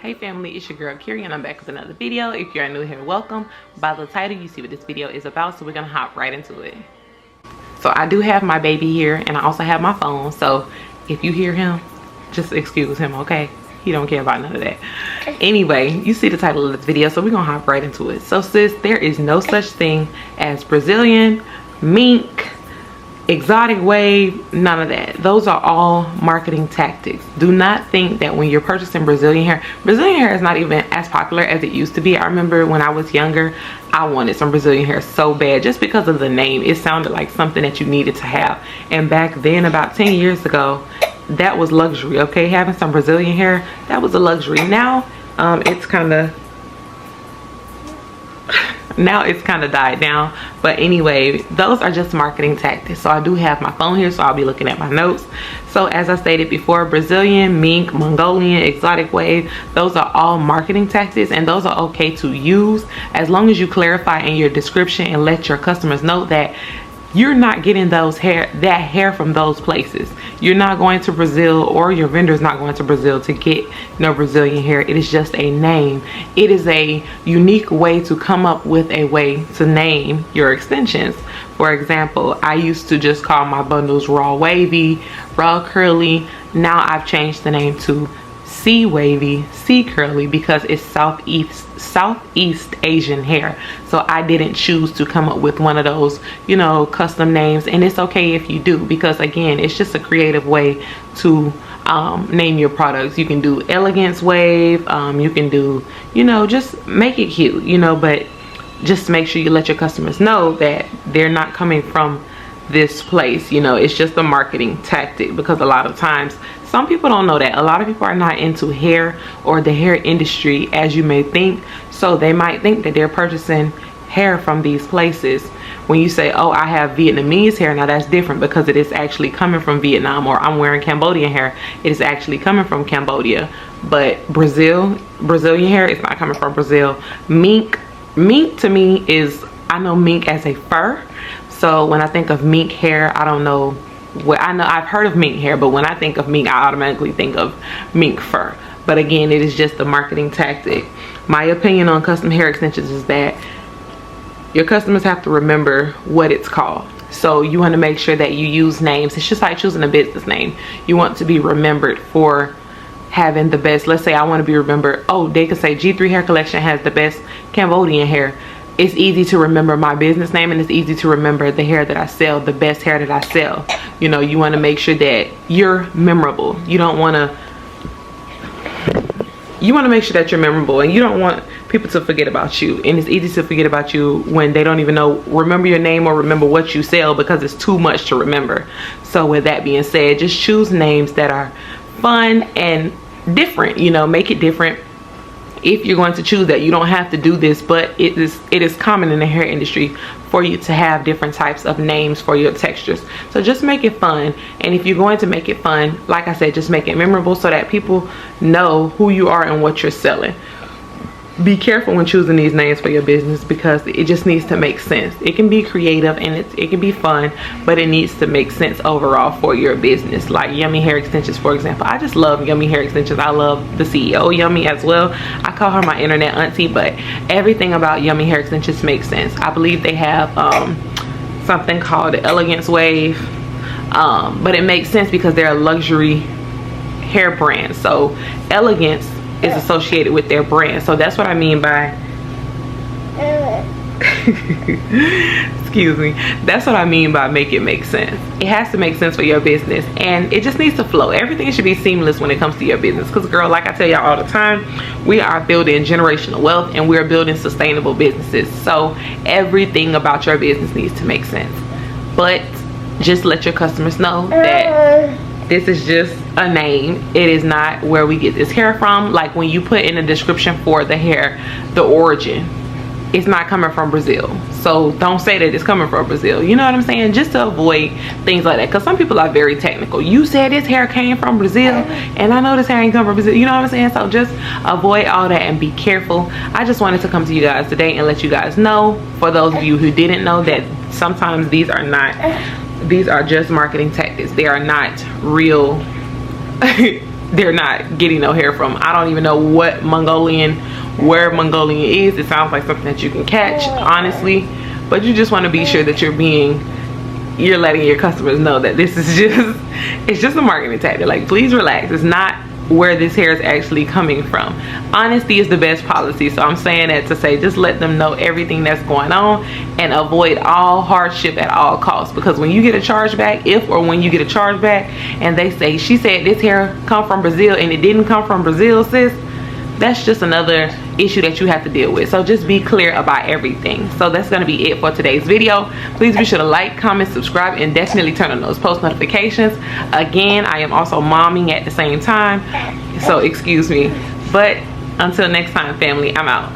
Hey family, it's your girl Kiri and I'm back with another video. If you're new here, welcome. By the title, you see what this video is about, so we're gonna hop right into it. So I do have my baby here and I also have my phone, so if you hear him, just excuse him, okay? He don't care about none of that. Anyway, you see the title of this video, so we're gonna hop right into it. So sis, there is no such thing as Brazilian, mink, exotic wave, none of that. Those are all marketing tactics. Do not think that when you're purchasing Brazilian hair is not even as popular as it used to be. I remember when I was younger, I wanted some Brazilian hair so bad just because of the name. It sounded like something that you needed to have. And back then, about 10 years ago, that was luxury, okay? Having some Brazilian hair, that was a luxury. Now, it's kind of died down. But anyway, those are just marketing tactics. So I do have my phone here, so I'll be looking at my notes. So as I stated before, Brazilian, mink, Mongolian, exotic wave, those are all marketing tactics, and those are okay to use as long as you clarify in your description and let your customers know that you're not getting that hair from those places. You're not going to Brazil, or your vendor's not going to Brazil to get no Brazilian hair. It is just a name. It is a unique way to come up with a way to name your extensions. For example, I used to just call my bundles raw wavy, raw curly. Now I've changed the name to C wavy, C curly, because it's Southeast Asian hair. So I didn't choose to come up with one of those, you know, custom names, and it's okay if you do, because again, it's just a creative way to name your products. You can do elegance wave, you can do, you know, just make it cute, you know, but just make sure you let your customers know that they're not coming from this place. You know, it's just a marketing tactic, because a lot of times some people don't know that. A lot of people are not into hair or the hair industry as you may think, so they might think that they're purchasing hair from these places. When you say, oh, I have Vietnamese hair, now that's different, because it is actually coming from Vietnam. Or I'm wearing Cambodian hair, it is actually coming from Cambodia. But Brazilian hair is not coming from Brazil. Mink to me is, I know mink as a fur. So when I think of mink hair, I don't know what, I know I've heard of mink hair, but when I think of mink, I automatically think of mink fur. But again, it is just a marketing tactic. My opinion on custom hair extensions is that your customers have to remember what it's called. So you want to make sure that you use names. It's just like choosing a business name. You want to be remembered for having the best. Let's say I want to be remembered, oh, they could say G3 Hair Collection has the best Cambodian hair. It's easy to remember my business name, and it's easy to remember the hair that I sell, the best hair that I sell. You know, you want to make sure that you're memorable. You want to make sure that you're memorable, and you don't want people to forget about you. And it's easy to forget about you when they don't even remember your name or remember what you sell, because it's too much to remember. So with that being said, just choose names that are fun and different. You know, make it different. If you're going to choose that, you don't have to do this, but it is common in the hair industry for you to have different types of names for your textures. So just make it fun. And if you're going to make it fun, like I said, just make it memorable so that people know who you are and what you're selling. Be careful when choosing these names for your business, because it just needs to make sense. It can be creative and it can be fun, but it needs to make sense overall for your business. Like Yummy Hair Extensions, for example. I just love Yummy Hair Extensions. I love the CEO, Yummy, as well. I call her my internet auntie, but everything about Yummy Hair Extensions makes sense. I believe they have something called the Elegance Wave, but it makes sense because they're a luxury hair brand. So elegance is associated with their brand. So that's what I mean by excuse me, that's what I mean by make it make sense. It has to make sense for your business, and it just needs to flow. Everything should be seamless when it comes to your business, because girl, like I tell y'all all the time, we are building generational wealth and we're building sustainable businesses. So everything about your business needs to make sense, but just let your customers know that this is just a name. It is not where we get this hair from. Like when you put in a description for the hair, the origin, it's not coming from Brazil. So don't say that it's coming from Brazil. You know what I'm saying? Just to avoid things like that, because some people are very technical. You said this hair came from Brazil, and I know this hair ain't come from Brazil. You know what I'm saying? So just avoid all that and be careful. I just wanted to come to you guys today and let you guys know, for those of you who didn't know, that sometimes these are just marketing tactics. They are not real they're not getting no hair from. I don't even know where Mongolian is. It sounds like something that you can catch, honestly, but you just want to be sure that you're letting your customers know that this is it's just a marketing tactic. Like, please relax. It's not where this hair is actually coming from. Honesty is the best policy. So I'm saying that to say, just let them know everything that's going on and avoid all hardship at all costs. Because when you get a chargeback, when you get a chargeback and they say, she said this hair come from Brazil and it didn't come from Brazil, sis, that's just another issue that you have to deal with. So just be clear about everything. So that's going to be it for today's video. Please be sure to like, comment, subscribe, and definitely turn on those post notifications. Again, I am also momming at the same time, so excuse me. But until next time, family, I'm out.